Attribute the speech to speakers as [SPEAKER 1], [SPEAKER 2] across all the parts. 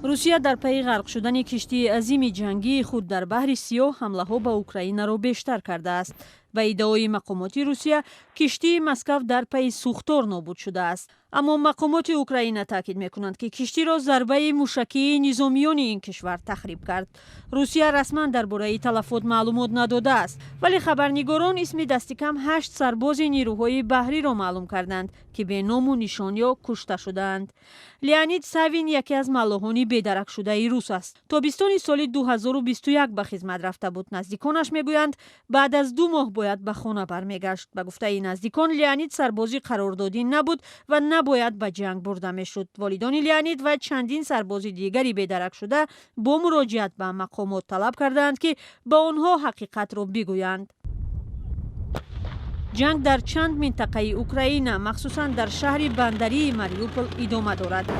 [SPEAKER 1] روسیه در پی غرق شدن کشتی عظیم جنگی خود در بحر سیاه حمله‌ها به اوکراین را بیشتر کرده است. به ادعای مقامات روسیه کشتی مسکو در پی سوختار نابود شده است. اما مقامات اوکراین تاکید می‌کنند که کشتی را ضربه موشکی نظامیان این کشور تخریب کرد. روسیه رسما درباره تلفات معلومات نداده است، ولی خبرنگاران اسم دست کم 8 سرباز نیروهای بحری را معلوم کردند که به نام و نشان یا کشته شدند. لیانید ساوین یکی از ملاحان بیدرک شده روس است. تابستان سال 2021 به خدمت رفته بود. نزدیکانش میگویند بعد از 2 ماه باید به خانه برمیگشت. به گفته این نزدیکان لیانید سربازی قراردادی نبود و نباید به جنگ برده میشد. والدان لیانید و چندین سرباز دیگری بیدرک شده با مراجعت به مقامات طلب کردند که به آنها حقیقت را بگویند. جنگ در چند منطقه اوکراین مخصوصا در شهر بندری ماریوپول ادامه دارد.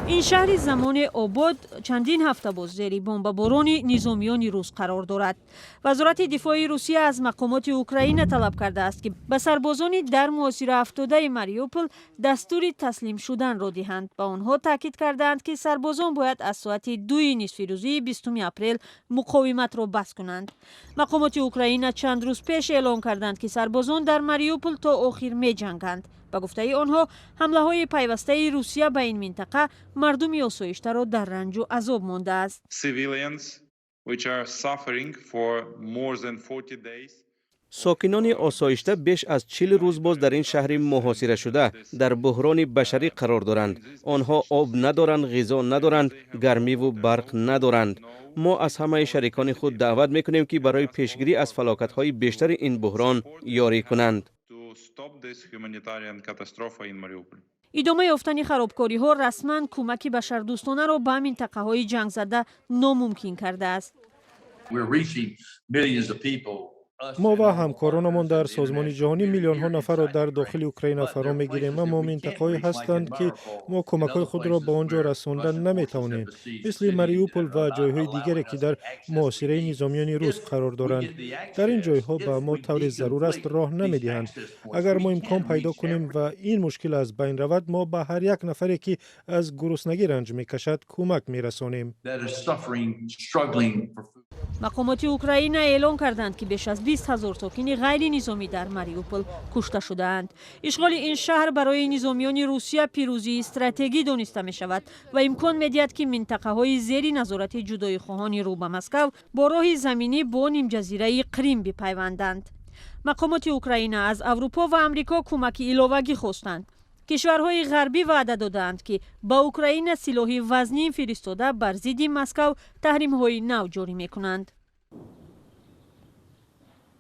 [SPEAKER 1] این شهر زمان آباد چندین هفته باز زیر بمباران نظامیان روس قرار دارد. وزارت دفاع روسیه از مقامات اوکراین طلب کرده است که به سربازان در محاصره افتاده ماریوپول دستور تسلیم شدن را دهند. به آنها تاکید کردند که سربازان باید از ساعت 2 نصف روزی 20 اپریل مقاومت را بس کنند. مقامات اوکراین چند روز پیش اعلام کردند که سربازان در ماریوپول تا آخر می جنگند. با گفته آنها حمله های پیوسته روسیه به این منطقه مردم آسایشته را در رنج و عذاب مانده است.
[SPEAKER 2] ساکنان آسایشته بیش از 40 روز باز در این شهر محاصره شده در بحران بشری قرار دارند. آنها آب ندارند، غذا ندارند، گرمی و برق ندارند. ما از همه شریکان خود دعوت میکنیم که برای پیشگیری از فلاکت‌های بیشتر این بحران یاری کنند.
[SPEAKER 1] ادامه یافتن خرابکاری ها رسما کمک بشردوستانه را به منطقه های جنگ زده ناممکن کرده است.
[SPEAKER 3] ما و همکارانمان در سازمان جهانی میلیون ها نفر را در داخل اوکراین فرا میگیریم، اما منطقه‌ای هستند که ما کمک‌های خود را به آنجا رساندن نمیتوانیم، مثل ماریوپول و جایهای دیگری که در محاصره نظامیان روس قرار دارند. در این جایها به ما طور ضرور است راه نمیدهند. اگر ما امکان پیدا کنیم و این مشکل از بین رود، ما به هر یک نفری که از گرسنگی رنج میکشد کمک میرسانیم.
[SPEAKER 1] مقامات اوکراین اعلام کردند که بیش از 20,000 ساکن غیر نظامی در ماریوپول کشته شدند. اشغال این شهر برای نظامیان روسیه پیروزی استراتژی دانسته می شود و امکان می دهد که منطقه های زیر نظارت جدایی خواهان رو به مسکو با راه زمینی با نیم جزیره کریم بپیوندند. مقامات اوکراین از اروپا و آمریکا کمک علاوه‌ای خواستند. کشورهای غربی وعده دادند که با اوکراین سلاح وزنی فرستاده بر ضد مسکو تحریم‌های نو جاری می‌کنند.